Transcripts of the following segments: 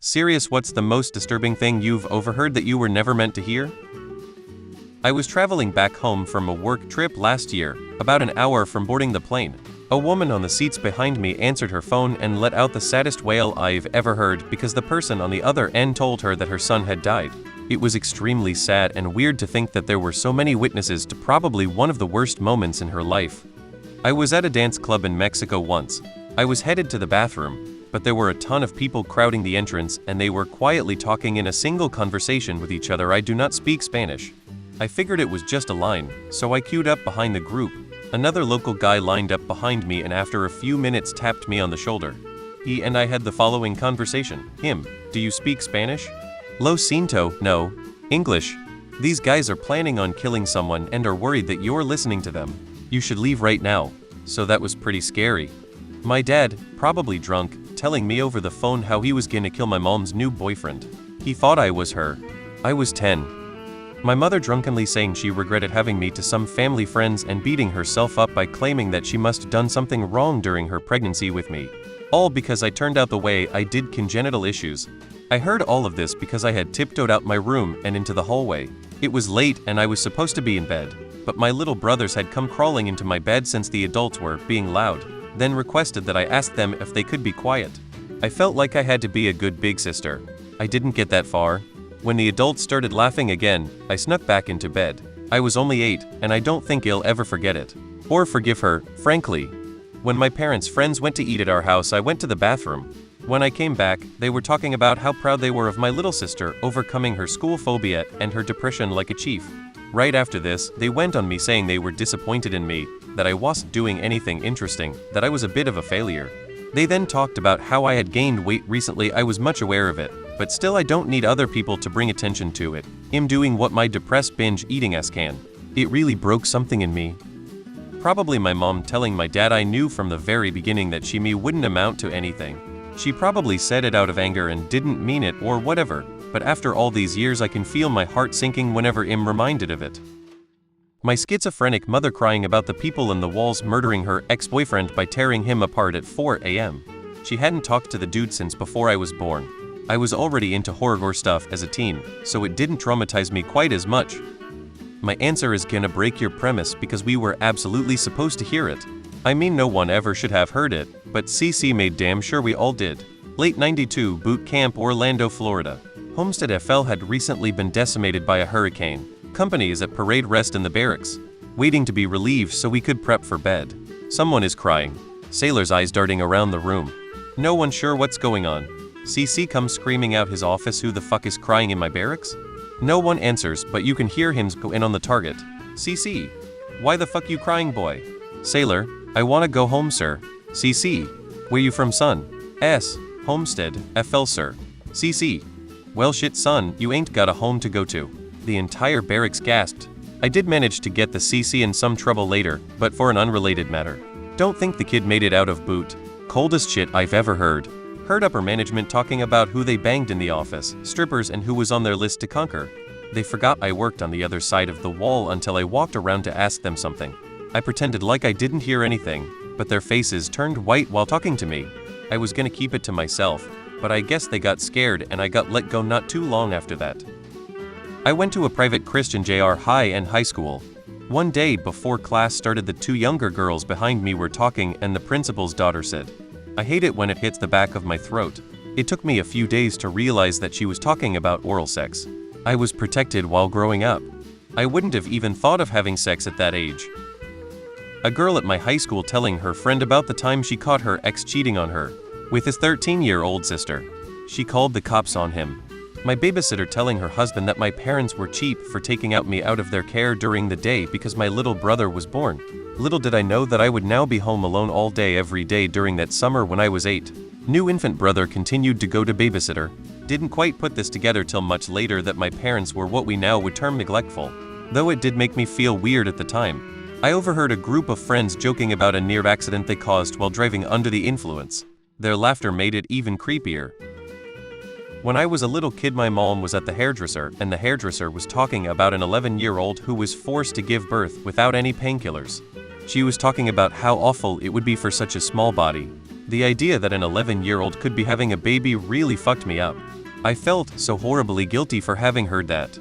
Serious, what's the most disturbing thing you've overheard that you were never meant to hear? I was traveling back home from a work trip last year, about an hour from boarding the plane. A woman on the seats behind me answered her phone and let out the saddest wail I've ever heard because the person on the other end told her that her son had died. It was extremely sad and weird to think that there were so many witnesses to probably one of the worst moments in her life. I was at a dance club in Mexico once. I was headed to the bathroom, but there were a ton of people crowding the entrance and they were quietly talking in a single conversation with each other. I do not speak Spanish. I figured it was just a line, so I queued up behind the group. Another local guy lined up behind me and after a few minutes tapped me on the shoulder. He and I had the following conversation. Him: do you speak Spanish? Lo siento, no. English. These guys are planning on killing someone and are worried that you're listening to them. You should leave right now. So that was pretty scary. My dad, probably drunk, telling me over the phone how he was gonna kill my mom's new boyfriend. He thought I was her. I was 10. My mother drunkenly saying she regretted having me to some family friends and beating herself up by claiming that she must have done something wrong during her pregnancy with me. All because I turned out the way I did. Congenital issues. I heard all of this because I had tiptoed out my room and into the hallway. It was late and I was supposed to be in bed, but my little brothers had come crawling into my bed since the adults were being loud, then requested that I ask them if they could be quiet. I felt like I had to be a good big sister. I didn't get that far. When the adults started laughing again, I snuck back into bed. I was only 8, and I don't think I'll ever forget it. Or forgive her, frankly. When my parents' friends went to eat at our house, I went to the bathroom. When I came back, they were talking about how proud they were of my little sister overcoming her school phobia and her depression like a chief. Right after this, they went on me saying they were disappointed in me, that I wasn't doing anything interesting, that I was a bit of a failure. They then talked about how I had gained weight recently. I was much aware of it, but still I don't need other people to bring attention to it. I'm doing what my depressed binge eating ass can. It really broke something in me. Probably my mom telling my dad I knew from the very beginning that me wouldn't amount to anything. She probably said it out of anger and didn't mean it or whatever, but after all these years I can feel my heart sinking whenever I'm reminded of it. My schizophrenic mother crying about the people in the walls murdering her ex-boyfriend by tearing him apart at 4 a.m. She hadn't talked to the dude since before I was born. I was already into horror stuff as a teen, so it didn't traumatize me quite as much. My answer is gonna break your premise because we were absolutely supposed to hear it. I mean, no one ever should have heard it, but CC made damn sure we all did. Late 92, Boot Camp, Orlando, Florida. Homestead FL had recently been decimated by a hurricane. Company is at parade rest in the barracks, waiting to be relieved so we could prep for bed. Someone is crying. Sailor's eyes darting around the room. No one sure what's going on. CC comes screaming out his office, who the fuck is crying in my barracks? No one answers, but you can hear him go in on the target. CC, why the fuck you crying, boy? Sailor, I wanna go home, sir. CC, where you from, son? S, Homestead, FL, sir. CC, well shit, son, you ain't got a home to go to. The entire barracks gasped. I did manage to get the CC in some trouble later, but for an unrelated matter. Don't think the kid made it out of boot. Coldest shit I've ever heard. Heard upper management talking about who they banged in the office, strippers, and who was on their list to conquer. They forgot I worked on the other side of the wall until I walked around to ask them something. I pretended like I didn't hear anything, but their faces turned white while talking to me. I was gonna keep it to myself, but I guess they got scared and I got let go not too long after that. I went to a private Christian JR high and high school. One day before class started, the two younger girls behind me were talking and the principal's daughter said, "I hate it when it hits the back of my throat." It took me a few days to realize that she was talking about oral sex. I was protected while growing up. I wouldn't have even thought of having sex at that age. A girl at my high school telling her friend about the time she caught her ex cheating on her with his 13-year-old sister. She called the cops on him. My babysitter telling her husband that my parents were cheap for taking me out of their care during the day because my little brother was born. Little did I know that I would now be home alone all day every day during that summer when I was 8. New infant brother continued to go to babysitter. Didn't quite put this together till much later that my parents were what we now would term neglectful, though it did make me feel weird at the time. I overheard a group of friends joking about a near accident they caused while driving under the influence. Their laughter made it even creepier. When I was a little kid, my mom was at the hairdresser, and the hairdresser was talking about an 11-year-old who was forced to give birth without any painkillers. She was talking about how awful it would be for such a small body. The idea that an 11-year-old could be having a baby really fucked me up. I felt so horribly guilty for having heard that.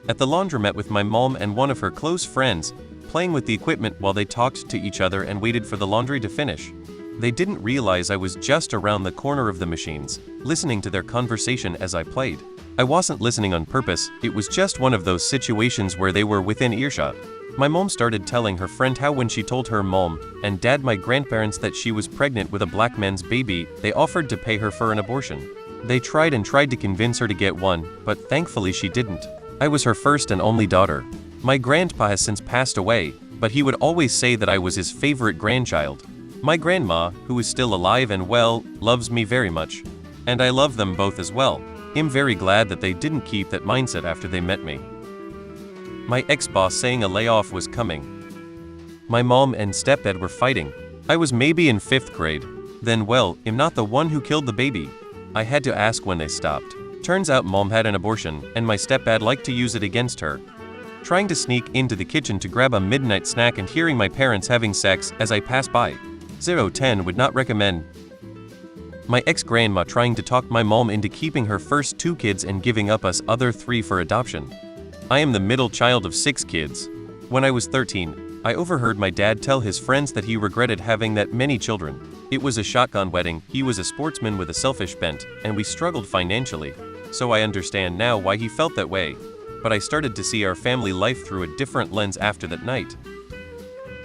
At the laundromat with my mom and one of her close friends, playing with the equipment while they talked to each other and waited for the laundry to finish. They didn't realize I was just around the corner of the machines, listening to their conversation as I played. I wasn't listening on purpose, it was just one of those situations where they were within earshot. My mom started telling her friend how when she told her mom and dad, my grandparents, that she was pregnant with a black man's baby, they offered to pay her for an abortion. They tried to convince her to get one, but thankfully she didn't. I was her first and only daughter. My grandpa has since passed away, but he would always say that I was his favorite grandchild. My grandma, who is still alive and well, loves me very much. And I love them both as well. I'm very glad that they didn't keep that mindset after they met me. My ex-boss saying a layoff was coming. My mom and stepdad were fighting. I was maybe in 5th grade. Then well, I'm not the one who killed the baby. I had to ask when they stopped. Turns out mom had an abortion, and my stepdad liked to use it against her. Trying to sneak into the kitchen to grab a midnight snack and hearing my parents having sex as I passed by. 010 would not recommend. My ex-grandma trying to talk my mom into keeping her first 2 kids and giving up us other 3 for adoption. I am the middle child of 6 kids. When I was 13, I overheard my dad tell his friends that he regretted having that many children. It was a shotgun wedding, he was a sportsman with a selfish bent, and we struggled financially. So I understand now why he felt that way. But I started to see our family life through a different lens after that night.